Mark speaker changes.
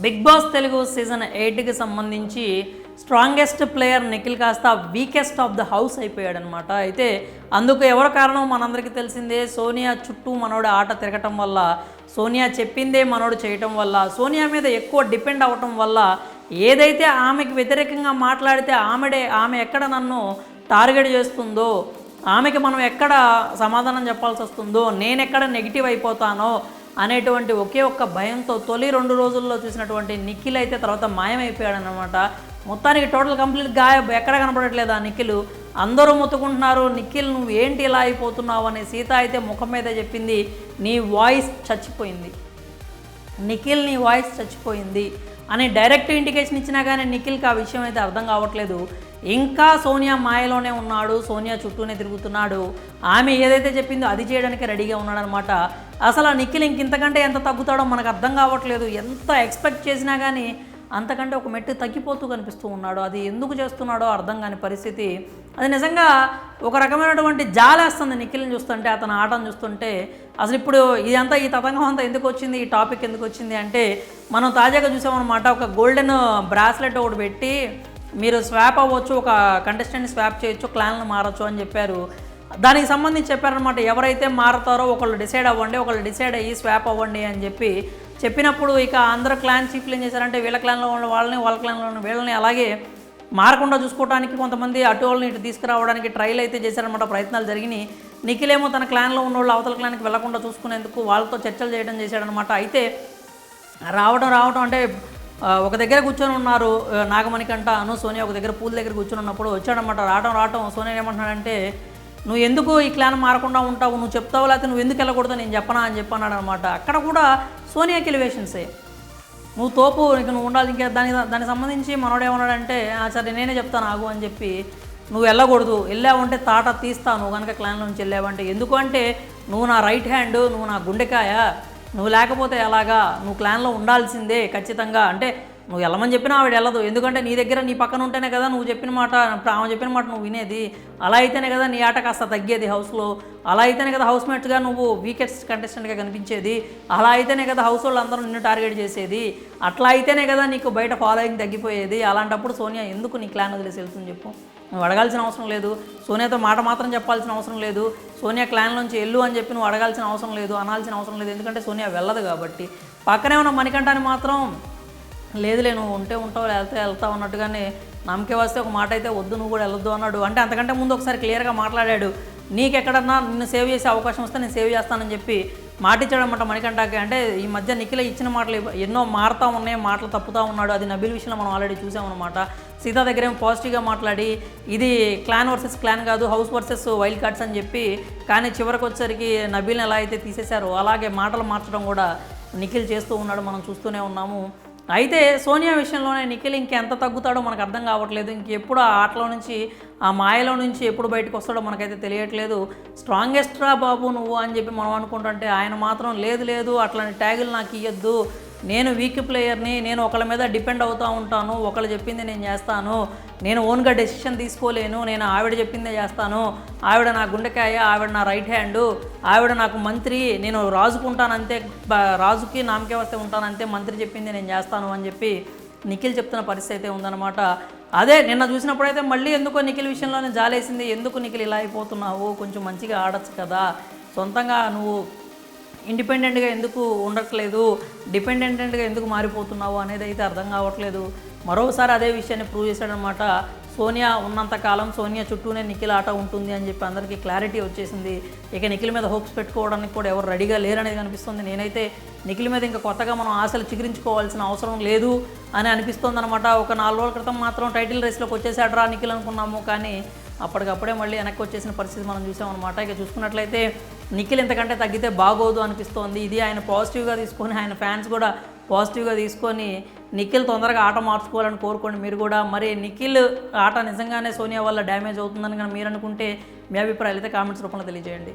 Speaker 1: Big boss Telugu season 8కి సంబంధించి strongest player Nikhil కాస్త weakest of the house అయిపోయాడనమాట. అయితే అందుకు ఎవరు కారణం మనందరికీ తెలిసిందే. సోనియా చుట్టూ మనోడు ఆట తిరగటం వల్ల, సోనియా చెప్పిందే మనోడు చేయటం వల్ల, సోనియా మీద ఎక్కువ డిపెండ్ అవ్వటం వల్ల, ఏదైతే ఆమెకి వ్యతిరేకంగా మాట్లాడితే ఆమె ఎక్కడ నన్ను టార్గెట్ చేస్తుందో, ఆమెకి మనం ఎక్కడ సమాధానం చెప్పాల్సి వస్తుందో, నేను ఎక్కడ నెగిటివ్ అయిపోతానో అనేటువంటి ఒకే ఒక్క భయంతో తొలి 2 రోజుల్లో చూసినటువంటి నిఖిల్ అయితే తర్వాత మాయమైపోయాడనమాట. మొత్తానికి టోటల్ కంప్లీట్ గాయబ్, ఎక్కడ కనపడట్లేదు ఆ నిఖిల్. అందరూ మొత్తుకుంటున్నారు, నిఖిల్ నువ్వు ఏంటి ఇలా అయిపోతున్నావు అని. సీత అయితే ముఖం మీద చెప్పింది, నీ వాయిస్ చచ్చిపోయింది, నిఖిల్ నీ వాయిస్ చచ్చిపోయింది అని డైరెక్ట్ ఇండికేషన్ ఇచ్చినా కానీ నిఖిల్కి ఆ విషయం అయితే అర్థం కావట్లేదు. ఇంకా సోనియా మాయలోనే ఉన్నాడు, సోనియా చుట్టూనే తిరుగుతున్నాడు. ఆమె ఏదైతే చెప్పిందో అది చేయడానికి రెడీగా ఉన్నాడనమాట. అసలు ఆ నిఖిల్ ఇంతకంటే ఎంత తగ్గుతాడో మనకు అర్థం కావట్లేదు. ఎంత ఎక్స్పెక్ట్ చేసినా కానీ అంతకంటే ఒక మెట్టు తగ్గిపోతూ కనిపిస్తూ ఉన్నాడు. అది ఎందుకు చేస్తున్నాడో అర్థం కాని పరిస్థితి. అది నిజంగా ఒక రకమైనటువంటి జాలేస్తుంది నిఖిల్ని చూస్తుంటే, అతని ఆటను చూస్తుంటే. అసలు ఇప్పుడు ఇదంతా ఈ తతంగం అంతా ఎందుకు వచ్చింది, ఈ టాపిక్ ఎందుకు వచ్చింది అంటే, మనం తాజాగా చూసామన్నమాట. ఒక గోల్డెన్ బ్రాస్లెట్ ఒకటి పెట్టి మీరు స్వాప్ అవ్వచ్చు, ఒక కంటెస్టెంట్ని స్వాప్ చేయొచ్చు, క్లాన్లు మారచ్చు అని చెప్పారు. దానికి సంబంధించి చెప్పారనమాట. ఎవరైతే మారుతారో ఒకళ్ళు డిసైడ్ అవ్వండి, ఒకళ్ళు డిసైడ్ అయ్యి స్వాప్ అవ్వండి అని చెప్పినప్పుడు ఇక అందరూ క్లాన్ చీఫ్లు ఏం చేశారంటే వీళ్ళ క్లాన్లో ఉన్న వాళ్ళని, వాళ్ళ క్లాన్లో ఉన్న వీళ్ళని అలాగే మారకుండా చూసుకోవడానికి కొంతమంది అటు వాళ్ళని ఇటు తీసుకురావడానికి ట్రైల్ అయితే చేశారనమాట. ప్రయత్నాలు జరిగినాయి. నిఖిల్ ఏమో తన క్లాన్లో ఉన్న వాళ్ళు అవతల క్లాన్కి వెళ్లకుండా చూసుకునేందుకు వాళ్ళతో చర్చలు చేయడం చేశాడనమాట. అయితే రావడం అంటే ఒక దగ్గర కూర్చొని ఉన్నారు నాగమణికంట, సోనియా ఒక దగ్గర పూల్ దగ్గర కూర్చొని ఉన్నప్పుడు వచ్చాడనమాట. రావడం సోనియా ఏమంటున్నాడంటే, నువ్వు ఎందుకు ఈ క్లాన్ మారకుండా ఉంటావు, నువ్వు చెప్తావు, లేకపోతే నువ్వు ఎందుకు వెళ్ళకూడదు నేను చెప్పనా అని చెప్పన్నాడు అనమాట. అక్కడ కూడా సోనియాకి ఎలివేషన్సే, నువ్వు తోపు, నీకు నువ్వు ఉండాలి. ఇంకా దానికి సంబంధించి మనోడు ఏమన్నాడంటే, సరే నేనే చెప్తాను ఆగు అని చెప్పి, నువ్వు వెళ్ళకూడదు, వెళ్ళావంటే తాట తీస్తాను నువ్వు కనుక క్లాన్ నుంచి వెళ్ళావంటే. ఎందుకు అంటే నువ్వు నా రైట్ హ్యాండ్, నువ్వు నా గుండెకాయ, నువ్వు లేకపోతే ఎలాగా, నువ్వు క్లాన్లో ఉండాల్సిందే ఖచ్చితంగా. అంటే నువ్వు వెళ్ళమని చెప్పినా ఆవిడ వెళ్ళదు. ఎందుకంటే నీ దగ్గర నీ పక్కన ఉంటేనే కదా నువ్వు చెప్పిన మాట, ఆమె చెప్పిన మాట నువ్వు వినేది. అలా అయితేనే కదా నీ ఆట కాస్త తగ్గేది హౌస్లో. అలా అయితేనే కదా హౌస్ మేట్స్గా నువ్వు వీకెస్ట్ కంటెస్టెంట్గా కనిపించేది. అలా అయితేనే కదా హౌస్ వాళ్ళు అందరూ నిన్ను టార్గెట్ చేసేది. అట్లా అయితేనే కదా నీకు బయట ఫాలోయింగ్ తగ్గిపోయేది. అలాంటప్పుడు సోనియా ఎందుకు నీ క్లాన్ వదిలేసి వెళ్తుంది చెప్పు. నువ్వు అడగాల్సిన అవసరం లేదు. సోనియాతో మాట మాత్రం చెప్పాల్సిన అవసరం లేదు. సోనియా క్లాన్ నుంచి వెళ్ళు అని చెప్పి నువ్వు అడగాల్సిన అవసరం లేదు, అనాల్సిన అవసరం లేదు. ఎందుకంటే సోనియా వెళ్ళదు కాబట్టి. పక్కనే ఉన్న మణికంఠని మాత్రం లేదులే నువ్వు ఉంటే ఉంటావు, వెళ్తావు అన్నట్టుగానే నమ్మకే వస్తే ఒక మాట అయితే వద్దు నువ్వు కూడా వెళ్ళొద్దు అన్నాడు. అంటే అంతకంటే ముందు ఒకసారి క్లియర్గా మాట్లాడాడు, నీకెక్కడన్నా నిన్ను సేవ్ చేసే అవకాశం వస్తే నేను సేవ్ చేస్తానని చెప్పి మాటిచ్చాడన్నమాట మణికంఠకి. అంటే ఈ మధ్య నిఖిల్ ఇచ్చిన మాటలు ఎన్నో మారుతూ ఉన్నాయి, మాటలు తప్పుతూ ఉన్నాడు. అది నబీల్ విషయంలో మనం ఆల్రెడీ చూసామన్నమాట. సీత దగ్గర ఏమో పాజిటివ్గా మాట్లాడి ఇది క్లాన్ వర్సెస్ క్లాన్ కాదు, హౌస్ వర్సెస్ వైల్డ్ కార్డ్స్ అని చెప్పి, కానీ చివరికి వచ్చేసరికి నబీల్ని ఎలా అయితే తీసేశారో అలాగే మాటలు మార్చడం కూడా నిఖిల్ చేస్తూ ఉన్నాడు, మనం చూస్తూనే ఉన్నాము. అయితే సోనియా విషయంలోనే నిఖిల్ ఇంకెంత తగ్గుతాడో మనకు అర్థం కావట్లేదు. ఇంకెప్పుడు ఆ ఆటలో నుంచి, ఆ మాయలో నుంచి ఎప్పుడు బయటకు వస్తాడో మనకైతే తెలియట్లేదు. స్ట్రాంగెస్ట్ రా బాబు నువ్వు అని చెప్పి మనం అనుకుంటుంటే ఆయన మాత్రం లేదు అట్లాంటి ట్యాగులు నాకు ఇవ్వద్దు, నేను వీక్ ప్లేయర్ని, నేను ఒకళ్ళ మీద డిపెండ్ అవుతూ ఉంటాను, ఒకళ్ళు చెప్పింది నేను చేస్తాను, నేను ఓన్గా డెసిషన్ తీసుకోలేను, నేను ఆవిడ చెప్పిందే చేస్తాను, ఆవిడ నా గుండెకాయ, ఆవిడ నా రైట్ హ్యాండు, ఆవిడ నాకు మంత్రి, నేను రాజుకుంటానంతే, రాజుకి నామకే వస్తే ఉంటానంతే, మంత్రి చెప్పింది నేను చేస్తాను అని చెప్పి నిఖిల్ చెప్తున్న పరిస్థితి అయితే ఉందన్నమాట. అదే నిన్న చూసినప్పుడైతే మళ్ళీ ఎందుకో నిఖిల్ విషయంలోనే జాలేసింది. ఎందుకు నిఖిల్ ఇలా అయిపోతున్నావు, కొంచెం మంచిగా ఆడచ్చు కదా, సొంతంగా నువ్వు ఇండిపెండెంట్గా ఎందుకు ఉండట్లేదు, డిపెండెంట్గా ఎందుకు మారిపోతున్నావు అనేది అయితే అర్థం కావట్లేదు. మరోసారి అదే విషయాన్ని ప్రూవ్ చేశాడనమాట. సోనియా ఉన్నంతకాలం సోనియా చుట్టూనే నిఖిల్ ఆట ఉంటుంది అని చెప్పి అందరికీ క్లారిటీ వచ్చేసింది. ఇక నిఖిల్ మీద హోప్స్ పెట్టుకోవడానికి కూడా ఎవరు రెడీగా లేరనేది కనిపిస్తుంది. నేనైతే నిఖిల్ మీద ఇంకా కొత్తగా మనం ఆశలు చిగురించుకోవాల్సిన అవసరం లేదు అని అనిపిస్తుంది అనమాట. ఒక 4 రోజుల క్రితం మాత్రం టైటిల్ రేస్లోకి వచ్చేసాడు రా నిఖిల్ అనుకున్నాము, కానీ అప్పటికప్పుడే మళ్ళీ వెనక్కి వచ్చేసిన పరిస్థితి మనం చూసామన్నమాట. ఇక చూసుకున్నట్లయితే నిఖిల్ ఇంతకంటే తగ్గితే బాగోదు అనిపిస్తోంది. ఇది ఆయన పాజిటివ్గా తీసుకొని, ఆయన ఫ్యాన్స్ కూడా పాజిటివ్గా తీసుకొని నిఖిల్ తొందరగా ఆట మార్చుకోవాలని కోరుకోండి మీరు కూడా. మరి నిఖిల్ ఆట నిజంగానే సోనియా వల్ల డ్యామేజ్ అవుతుందని కానీ మీరు అనుకుంటే మీ అభిప్రాయాలు అయితే కామెంట్స్ రూపంలో తెలియజేయండి.